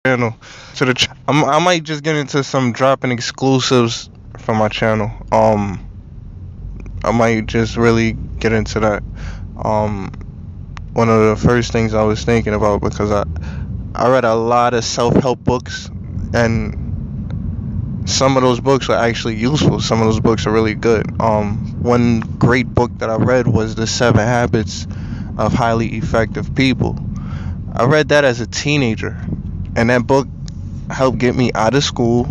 channel. I might just get into some dropping exclusives from my channel. I might just really get into that. Um, One of the first things I was thinking about, because I read a lot of self-help books, and some of those books are actually useful. Some of those books are really good. One great book that I read was The 7 Habits of Highly Effective People. I read that as a teenager, and that book helped get me out of school,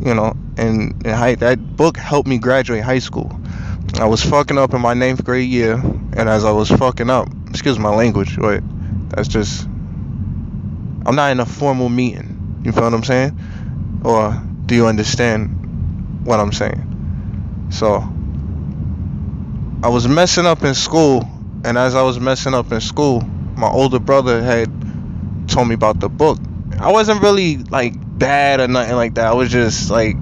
that book helped me graduate high school. I was fucking up in my 9th grade year, and as I was fucking up, excuse my language, but that's just, I'm not in a formal meeting. You feel what I'm saying? Or do you understand what I'm saying? So, I was messing up in school, and as I was messing up in school, my older brother had told me about the book. I wasn't really like bad or nothing like that. I was just like,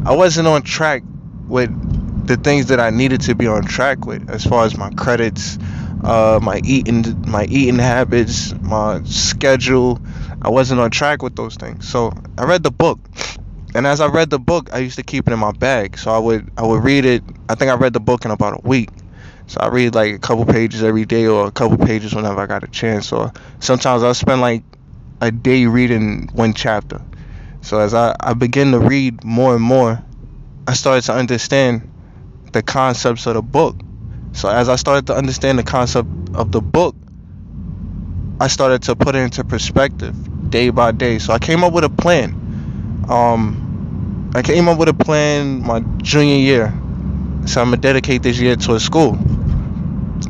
I wasn't on track with the things that I needed to be on track with, as far as my credits, my eating habits, my schedule. I wasn't on track with those things. So I read the book, and as I read the book, I used to keep it in my bag. So I would read it. I think I read the book in about a week. So I read like a couple pages every day, or a couple pages whenever I got a chance. Or sometimes I'll spend like a day reading one chapter. So as I began to read more and more, I started to understand the concepts of the book. So as I started to understand the concept of the book, I started to put it into perspective day by day. So I came up with a plan. I came up with a plan my junior year. So I'm gonna dedicate this year to a school.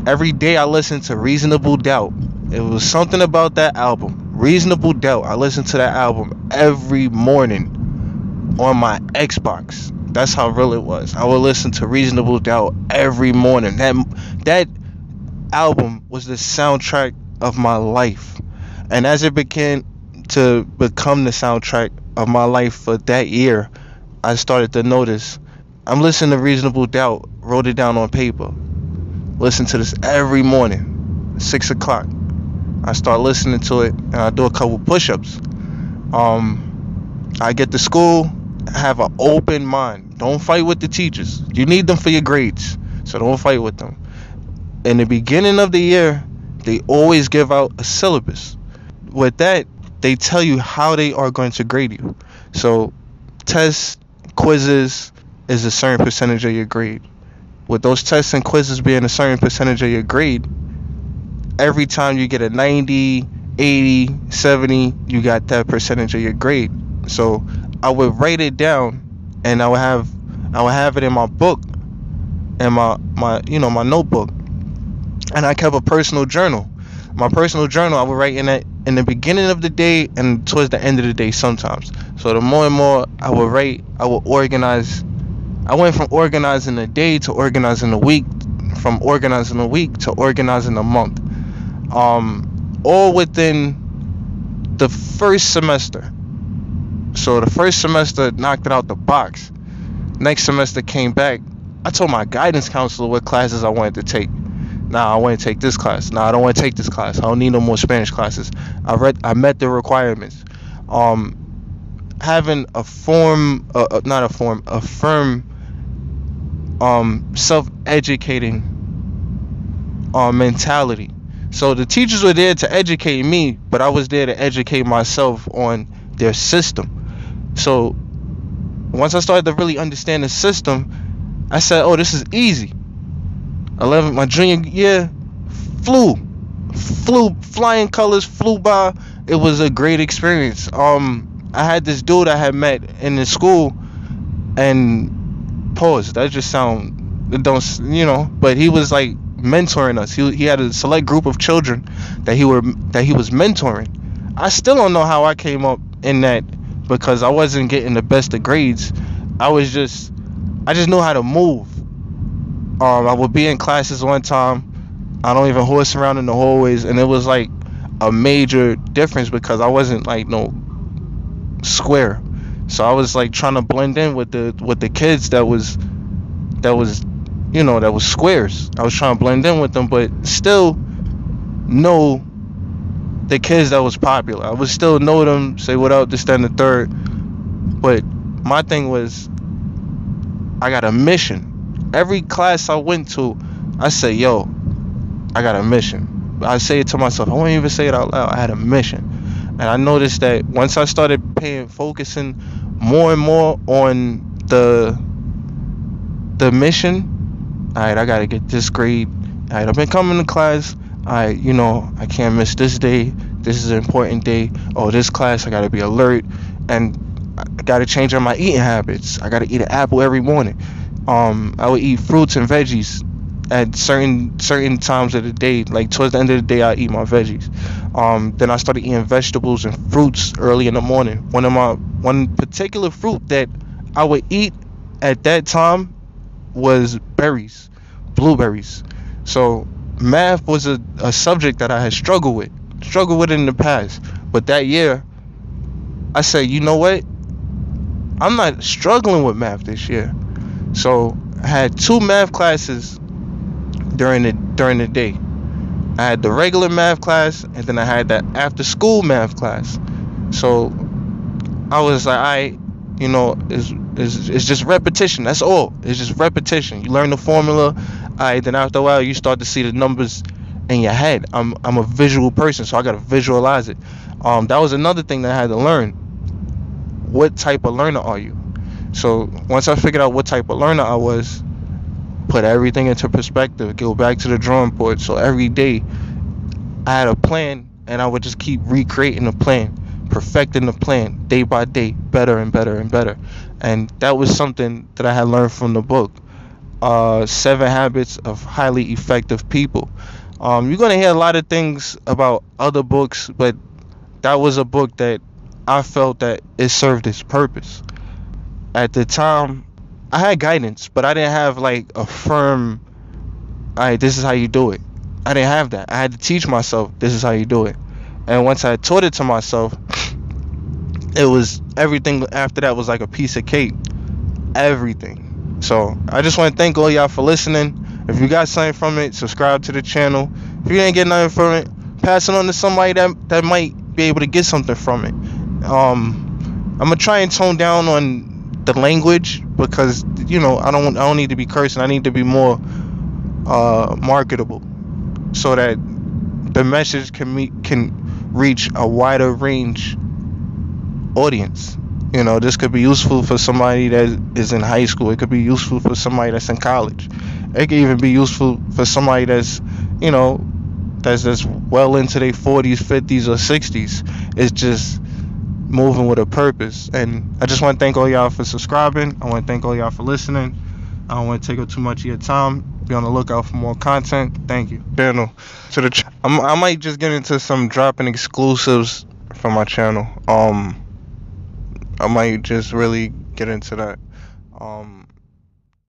Every day I listened to Reasonable Doubt. It was something about that album, Reasonable Doubt. I listened to that album every morning on my Xbox. That's how real it was. I would listen to Reasonable Doubt every morning. That album was the soundtrack of my life. And as it began to become the soundtrack of my life for that year, I started to notice, I'm listening to Reasonable Doubt, wrote it down on paper. Listen to this every morning, 6 o'clock. I start listening to it, and I do a couple push-ups. I get to school, have an open mind. Don't fight with the teachers. You need them for your grades, so don't fight with them. In the beginning of the year, they always give out a syllabus. With that, they tell you how they are going to grade you. So tests, quizzes is a certain percentage of your grade. With those tests and quizzes being a certain percentage of your grade, every time you get a 90, 80, 70, you got that percentage of your grade. So I would write it down, and I would have it in my book, and my notebook. And I kept a personal journal. My personal journal, I would write in the beginning of the day and towards the end of the day sometimes. So the more and more I would write, I would organize. I went from organizing the day to organizing the week, from organizing the week to organizing the month. All within the first semester. So the first semester knocked it out the box. Next semester came back. I told my guidance counselor what classes I wanted to take. Nah, I want to take this class. Nah, I don't want to take this class. I don't need no more Spanish classes. I met the requirements. Having a firm, self-educating mentality. So the teachers were there to educate me, but I was there to educate myself on their system. So once I started to really understand the system, I said, oh, this is easy. My junior year flying colors flew by. It was a great experience. I had this dude I had met in the school, and pause, that just but he was like mentoring us. He had a select group of children that he was mentoring. I still don't know how I came up in that, because I wasn't getting the best of grades. I just knew how to move. I would be in classes one time. I don't even horse around in the hallways, and it was like a major difference because I wasn't like no square. So I was like trying to blend in with the kids that was squares. I was trying to blend in with them, but still know the kids that was popular. I would still know them, say what up, this, that, and the third. But my thing was, I got a mission. Every class I went to, I say, yo, I got a mission. I say it to myself. I won't even say it out loud. I had a mission. And I noticed that once I started focusing more and more on the mission, all right, I got to get this grade. All right, I've been coming to class. I can't miss this day. This is an important day. Oh, this class, I got to be alert. And I got to change up my eating habits. I got to eat an apple every morning. I would eat fruits and veggies at certain times of the day. Like towards the end of the day, I eat my veggies. Then I started eating vegetables and fruits early in the morning. One particular fruit that I would eat at that time was berries, blueberries. So math was a subject that I had struggled with in the past. But that year, I said, you know what? I'm not struggling with math this year. So I had 2 math classes during the day. I had the regular math class, and then I had that after school math class. So I was like, it's just repetition. That's all. It's just repetition. You learn the formula. Then after a while, you start to see the numbers in your head. I'm a visual person, so I gotta visualize it. That was another thing that I had to learn. What type of learner are you? So once I figured out what type of learner I was, put everything into perspective, go back to the drawing board. So every day I had a plan, and I would just keep recreating the plan, perfecting the plan day by day, better and better and better. And that was something that I had learned from the book, 7 Habits of Highly Effective People. You're going to hear a lot of things about other books, but that was a book that I felt that it served its purpose. At the time, I had guidance, but I didn't have like a firm, alright, this is how you do it. I didn't have that. I had to teach myself, this is how you do it. And once I taught it to myself, it was everything after that was like a piece of cake. Everything. So I just want to thank all y'all for listening. If you got something from it, subscribe to the channel. If you didn't get nothing from it, pass it on to somebody that might be able to get something from it. I'm gonna try and tone down on the language, because I don't need to be cursing. I need to be more marketable, so that the message can reach a wider range audience. This could be useful for somebody that is in high school. It could be useful for somebody that's in college. It could even be useful for somebody that's that's well into their 40s, 50s, or 60s. It's just moving with a purpose. And I just want to thank all y'all for subscribing. I want to thank all y'all for listening. I don't want to take up too much of your time. Be on the lookout for more content. Thank you. Channel. So I might just get into some dropping exclusives from my channel. I might just really get into that.